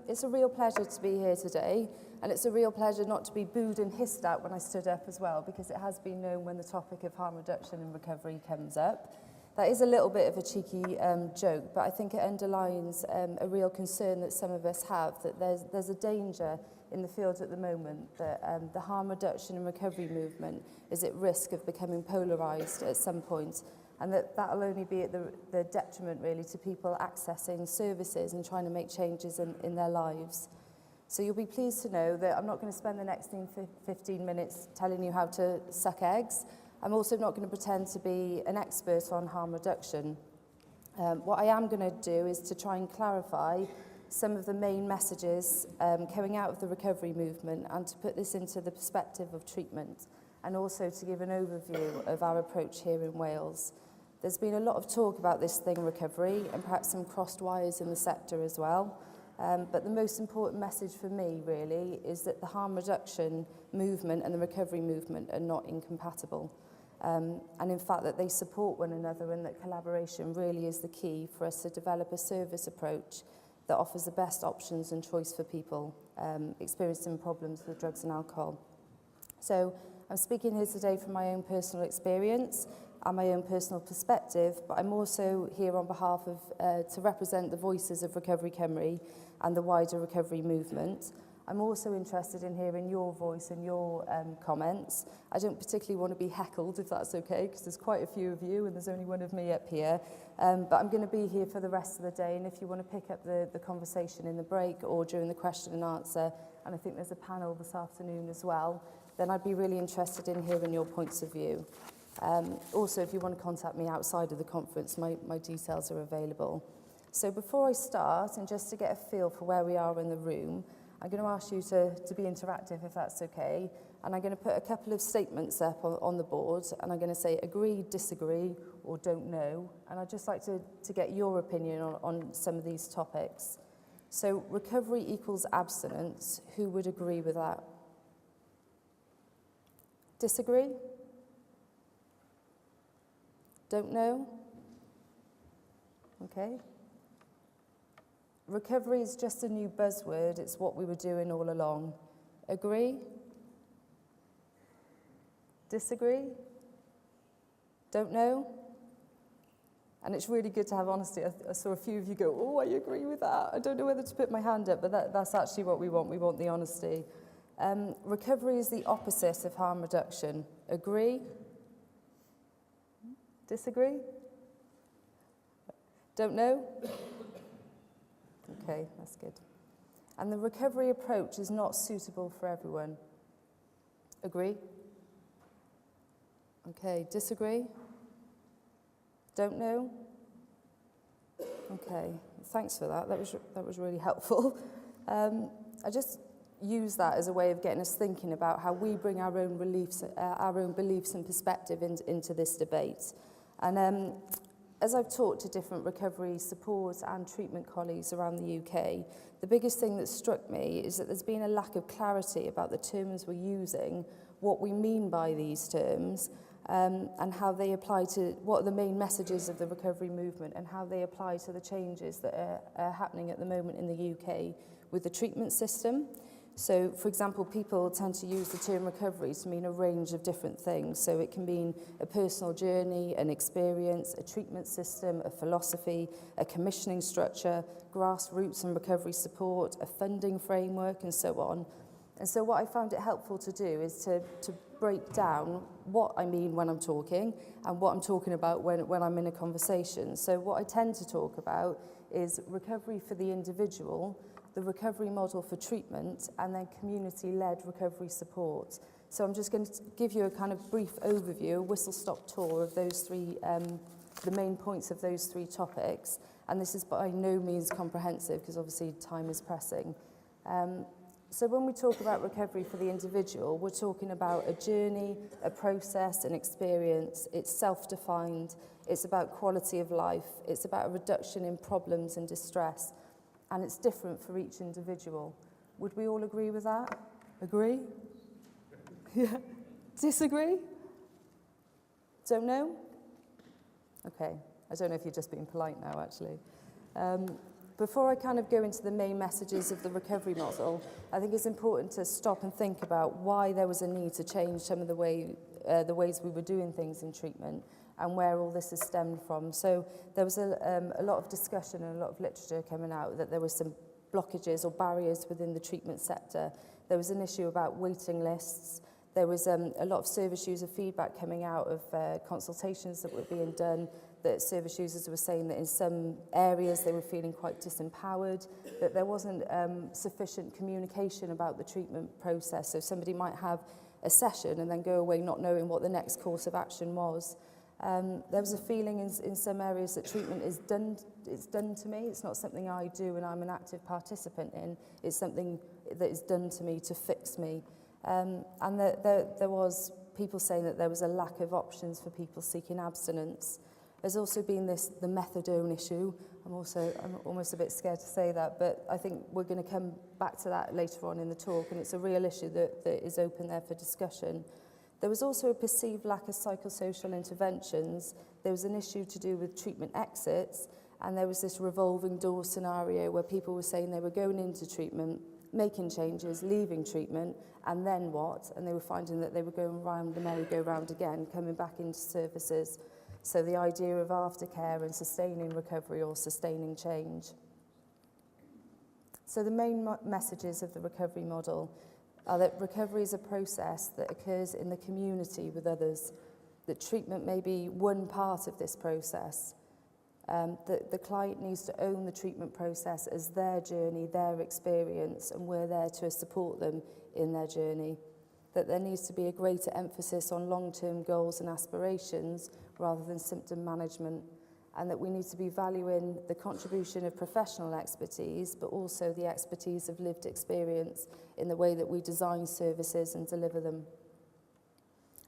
It's a real pleasure to be here today, and it's a real pleasure not to be booed and hissed at when I stood up as well, because it has been known when the topic of harm reduction and recovery comes up. That is a little bit of a cheeky joke, but I think it underlines a real concern that some of us have, that there's a danger in the field at the moment that the harm reduction and recovery movement is at risk of becoming polarised at some point, and that'll only be at the detriment really to people accessing services and trying to make changes in their lives. So you'll be pleased to know that I'm not going to spend the next 15 minutes telling you how to suck eggs. I'm also not going to pretend to be an expert on harm reduction. What I am going to do is to try and clarify some of the main messages coming out of the recovery movement, and to put this into the perspective of treatment, and also to give an overview of our approach here in Wales. There's been a lot of talk about this thing, recovery, and perhaps some crossed wires in the sector as well. But the most important message for me, really, is that the harm reduction movement and the recovery movement are not incompatible. And in fact, that they support one another, and that collaboration really is the key for us to develop a service approach that offers the best options and choice for people experiencing problems with drugs and alcohol. So I'm speaking here today from my own personal experience and my own personal perspective, but I'm also here on behalf of, to represent the voices of Recovery Cymru and the wider recovery movement. I'm also interested in hearing your voice and your comments. I don't particularly want to be heckled, if that's okay, because there's quite a few of you and there's only one of me up here. But I'm going to be here for the rest of the day, and if you want to pick up the conversation in the break or during the question and answer, and I think there's a panel this afternoon as well, then I'd be really interested in hearing your points of view. Also, if you want to contact me outside of the conference, my details are available. So before I start, and just to get a feel for where we are in the room, I'm going to ask you to be interactive, if that's okay. And I'm going to put a couple of statements up on the board, and I'm going to say agree, disagree, or don't know. And I'd just like to get your opinion on some of these topics. So recovery equals abstinence. Who would agree with that? Disagree? Don't know? Okay. Recovery is just a new buzzword. It's what we were doing all along. Agree? Disagree? Don't know? And it's really good to have honesty. I saw a few of you go, oh, I agree with that. I don't know whether to put my hand up, but that's actually what we want. We want the honesty. Recovery is the opposite of harm reduction. Agree? Disagree? Don't know? Okay, that's good. And the recovery approach is not suitable for everyone. Agree? Okay, disagree? Don't know? Okay, thanks for that. That was really helpful. I just use that as a way of getting us thinking about how we bring our own beliefs and perspective into this debate. And as I've talked to different recovery support and treatment colleagues around the UK, the biggest thing that struck me is that there's been a lack of clarity about the terms we're using, what we mean by these terms, and how they apply to, what are the main messages of the recovery movement, and how they apply to the changes that are happening at the moment in the UK with the treatment system. So, for example, people tend to use the term recovery to mean a range of different things. So it can mean a personal journey, an experience, a treatment system, a philosophy, a commissioning structure, grassroots and recovery support, a funding framework, and so on. And so what I found it helpful to do is to break down what I mean when I'm talking and what I'm talking about when I'm in a conversation. So what I tend to talk about is recovery for the individual, the recovery model for treatment, and then community-led recovery support. So I'm just going to give you a kind of brief overview, a whistle-stop tour of those three, the main points of those three topics. And this is by no means comprehensive, because obviously time is pressing. So when we talk about recovery for the individual, we're talking about a journey, a process, an experience. It's self-defined. It's about quality of life. It's about a reduction in problems and distress. And it's different for each individual. Would we all agree with that? Agree? Yeah. Disagree? Don't know? Okay. I don't know if you're just being polite now, actually. Before I kind of go into the main messages of the recovery model, I think it's important to stop and think about why there was a need to change some of the ways we were doing things in treatment and where all this has stemmed from. So there was a lot of discussion and a lot of literature coming out that there were some blockages or barriers within the treatment sector. There was an issue about waiting lists. There was a lot of service user feedback coming out of consultations that were being done, that service users were saying that in some areas they were feeling quite disempowered, that there wasn't sufficient communication about the treatment process. So somebody might have a session and then go away not knowing what the next course of action was. There was a feeling in some areas that treatment is done to me. It's not something I do and I'm an active participant in. It's something that is done to me to fix me. And there was people saying that there was a lack of options for people seeking abstinence. There's also been the methadone issue. I'm almost a bit scared to say that, but I think we're going to come back to that later on in the talk, and it's a real issue that is open there for discussion. There was also a perceived lack of psychosocial interventions. There was an issue to do with treatment exits, and there was this revolving door scenario where people were saying they were going into treatment, making changes, leaving treatment, and then what? And they were finding that they were going round the merry-go-round again, coming back into services. So the idea of aftercare and sustaining recovery or sustaining change. So the main messages of the recovery model are that recovery is a process that occurs in the community with others, that treatment may be one part of this process, that the client needs to own the treatment process as their journey, their experience, and we're there to support them in their journey, that there needs to be a greater emphasis on long-term goals and aspirations rather than symptom management, and that we need to be valuing the contribution of professional expertise, but also the expertise of lived experience in the way that we design services and deliver them.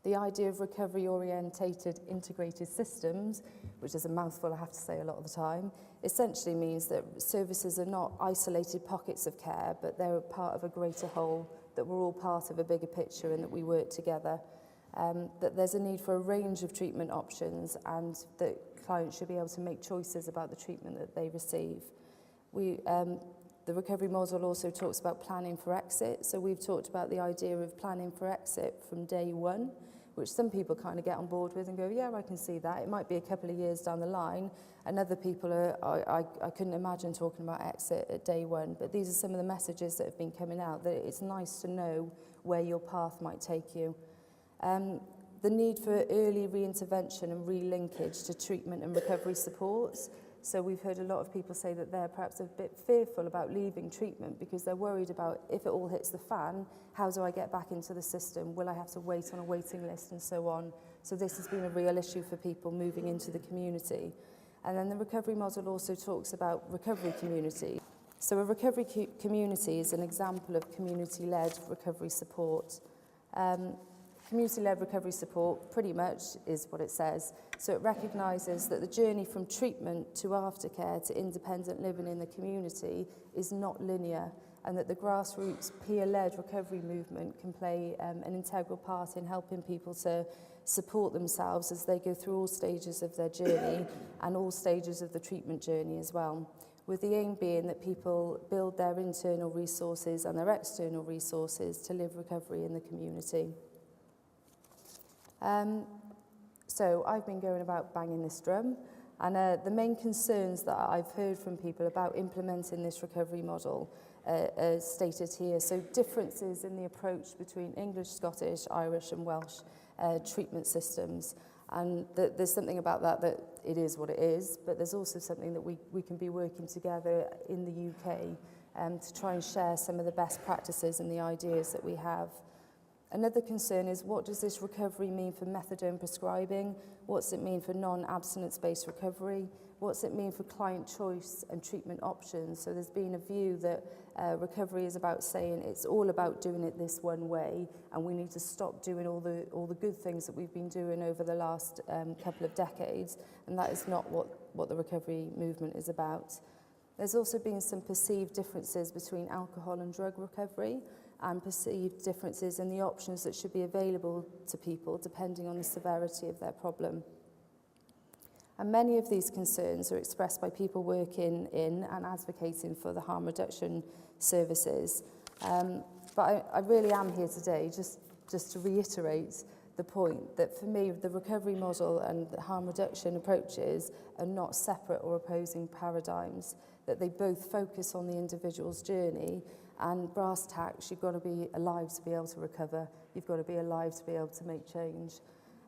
The idea of recovery-orientated integrated systems, which is a mouthful I have to say a lot of the time, essentially means that services are not isolated pockets of care, but they're part of a greater whole, that we're all part of a bigger picture and that we work together. That there's a need for a range of treatment options and that clients should be able to make choices about the treatment that they receive. The recovery model also talks about planning for exit. So we've talked about the idea of planning for exit from day one, which some people kind of get on board with and go, yeah, I can see that. It might be a couple of years down the line. And other people I couldn't imagine talking about exit at day one. But these are some of the messages that have been coming out, that it's nice to know where your path might take you. The need for early reintervention and relinkage to treatment and recovery supports. So we've heard a lot of people say that they're perhaps a bit fearful about leaving treatment because they're worried about if it all hits the fan, how do I get back into the system? Will I have to wait on a waiting list and so on? So this has been a real issue for people moving into the community. And then the recovery model also talks about recovery community. So a recovery community is an example of community-led recovery support. Community-led recovery support pretty much is what it says. So it recognises that the journey from treatment to aftercare to independent living in the community is not linear, and that the grassroots peer-led recovery movement can play an integral part in helping people to support themselves as they go through all stages of their journey and all stages of the treatment journey as well, with the aim being that people build their internal resources and their external resources to live recovery in the community. So I've been going about banging this drum, and the main concerns that I've heard from people about implementing this recovery model are stated here. So differences in the approach between English, Scottish, Irish and Welsh treatment systems, and there's something about that it is what it is, but there's also something that we can be working together in the UK to try and share some of the best practices and the ideas that we have. Another concern is, what does this recovery mean for methadone prescribing? What's it mean for non-abstinence-based recovery? What's it mean for client choice and treatment options? So there's been a view that recovery is about saying it's all about doing it this one way, and we need to stop doing all the good things that we've been doing over the last couple of decades, and that is not what the recovery movement is about. There's also been some perceived differences between alcohol and drug recovery, and perceived differences in the options that should be available to people depending on the severity of their problem. And many of these concerns are expressed by people working in and advocating for the harm reduction services. But I really am here today just to reiterate the point that for me, the recovery model and the harm reduction approaches are not separate or opposing paradigms, that they both focus on the individual's journey, and brass tacks, you've got to be alive to be able to recover, you've got to be alive to be able to make change.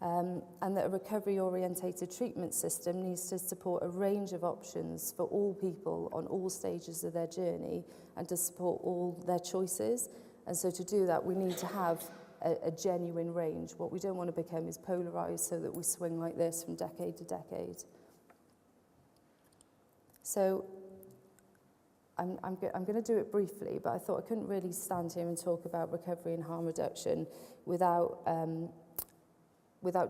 And that a recovery-orientated treatment system needs to support a range of options for all people on all stages of their journey and to support all their choices. And so to do that, we need to have a genuine range. What we don't want to become is polarised so that we swing like this from decade to decade. So I'm going to do it briefly, but I thought I couldn't really stand here and talk about recovery and harm reduction without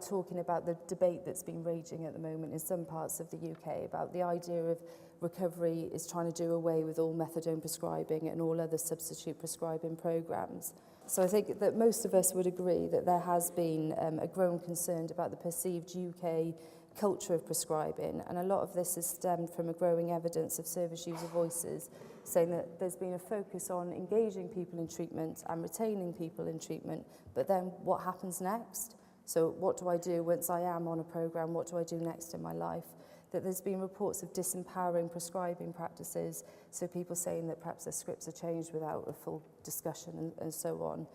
talking about the debate that's been raging at the moment in some parts of the UK about the idea of recovery is trying to do away with all methadone prescribing and all other substitute prescribing programmes. So I think that most of us would agree that there has been a growing concern about the perceived UK culture of prescribing, and a lot of this has stemmed from a growing evidence of service user voices saying that there's been a focus on engaging people in treatment and retaining people in treatment, but then what happens next? So what do I do once I am on a programme? What do I do next in my life? That there's been reports of disempowering prescribing practices, so people saying that perhaps their scripts are changed without a full discussion and so on.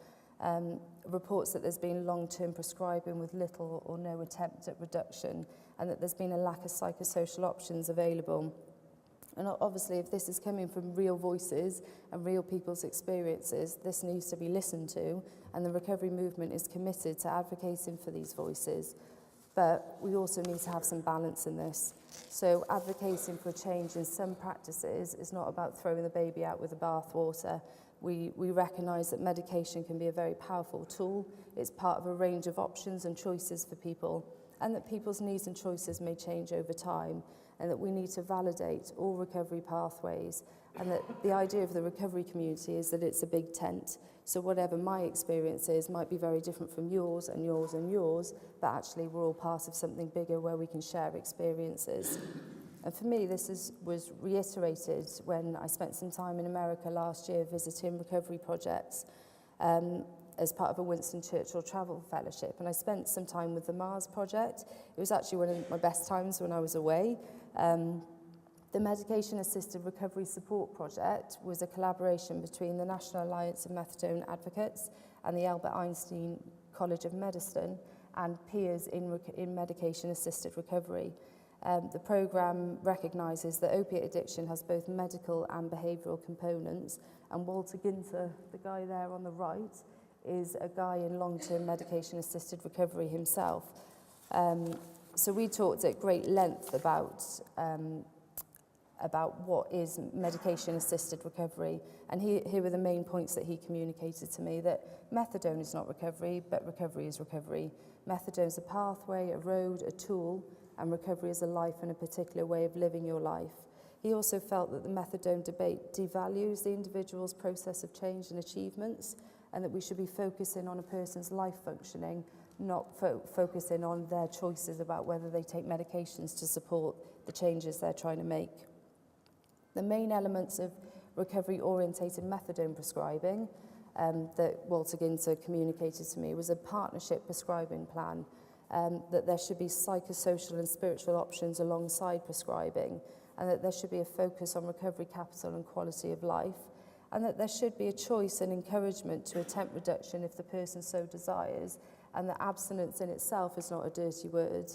Reports that there's been long-term prescribing with little or no attempt at reduction, and that there's been a lack of psychosocial options available. And obviously, if this is coming from real voices and real people's experiences, this needs to be listened to, and the recovery movement is committed to advocating for these voices. But we also need to have some balance in this. So advocating for a change in some practices is not about throwing the baby out with the bathwater. We recognise that medication can be a very powerful tool. It's part of a range of options and choices for people, and that people's needs and choices may change over time, and that we need to validate all recovery pathways, and that the idea of the recovery community is that it's a big tent. So whatever my experience is might be very different from yours and yours and yours, but actually we're all part of something bigger where we can share experiences. And for me, this was reiterated when I spent some time in America last year visiting recovery projects as part of a Winston Churchill Travel Fellowship. And I spent some time with the Mars Project. It was actually one of my best times when I was away. The Medication-Assisted Recovery Support Project was a collaboration between the National Alliance of Methadone Advocates and the Albert Einstein College of Medicine and peers in medication-assisted recovery. The programme recognises that opiate addiction has both medical and behavioural components, and Walter Ginter, the guy there on the right, is a guy in long-term medication-assisted recovery himself. So we talked at great length about what is medication-assisted recovery, and here were the main points that he communicated to me: that methadone is not recovery, but recovery is recovery. Methadone is a pathway, a road, a tool, and recovery is a life and a particular way of living your life. He also felt that the methadone debate devalues the individual's process of change and achievements, and that we should be focusing on a person's life functioning, not focusing on their choices about whether they take medications to support the changes they're trying to make. The main elements of recovery-orientated methadone prescribing that Walter Ginter communicated to me was a partnership prescribing plan, that there should be psychosocial and spiritual options alongside prescribing, and that there should be a focus on recovery capital and quality of life, and that there should be a choice and encouragement to attempt reduction if the person so desires, and that abstinence in itself is not a dirty word,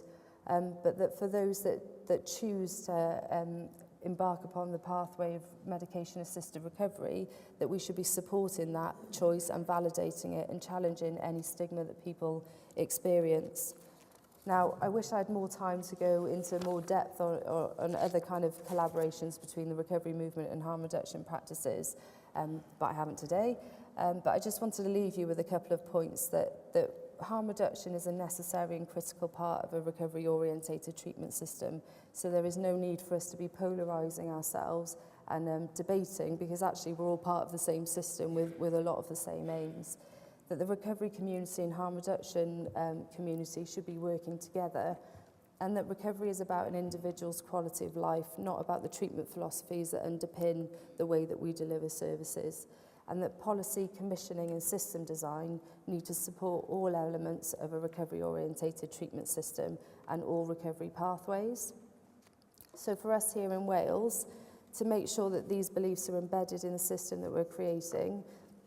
but that for those that choose to embark upon the pathway of medication-assisted recovery, that we should be supporting that choice and validating it and challenging any stigma that people experience. Now, I wish I had more time to go into more depth on other kind of collaborations between the recovery movement and harm reduction practices, but I haven't today. But I just wanted to leave you with a couple of points that harm reduction is a necessary and critical part of a recovery-orientated treatment system. So there is no need for us to be polarising ourselves and debating, because actually we're all part of the same system with a lot of the same aims. That the recovery community and harm reduction community should be working together, and that recovery is about an individual's quality of life, not about the treatment philosophies that underpin the way that we deliver services, and that policy, commissioning and system design need to support all elements of a recovery-orientated treatment system and all recovery pathways. So for us here in Wales, to make sure that these beliefs are embedded in the system that we're creating,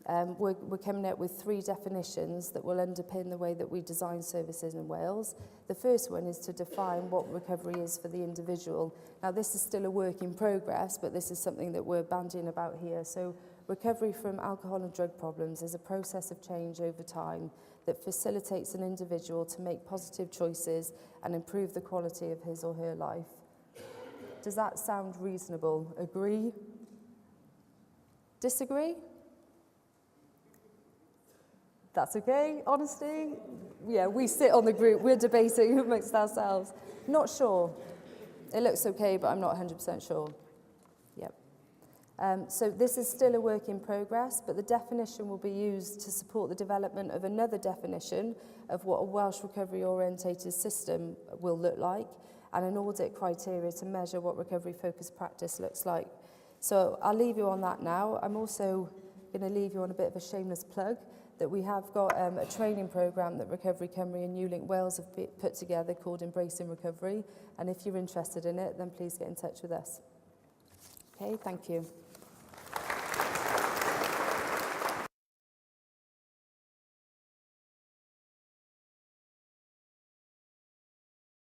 we're coming out with 3 definitions that will underpin the way that we design services in Wales. The first one is to define what recovery is for the individual. Now, this is still a work in progress, but this is something that we're bandying about here. So recovery from alcohol and drug problems is a process of change over time that facilitates an individual to make positive choices and improve the quality of his or her life. Does that sound reasonable? Agree? Disagree? That's okay, honesty? Yeah, we sit on the group, we're debating amongst ourselves. Not sure. It looks okay, but I'm not 100% sure. Yep. So this is still a work in progress, but the definition will be used to support the development of another definition of what a Welsh recovery-orientated system will look like, and an audit criteria to measure what recovery-focused practice looks like. So I'll leave you on that now. I'm also going to leave you on a bit of a shameless plug that we have got a training programme that Recovery Cymru and New Link Wales have put together called Embracing Recovery. And if you're interested in it, then please get in touch with us. Okay, thank you.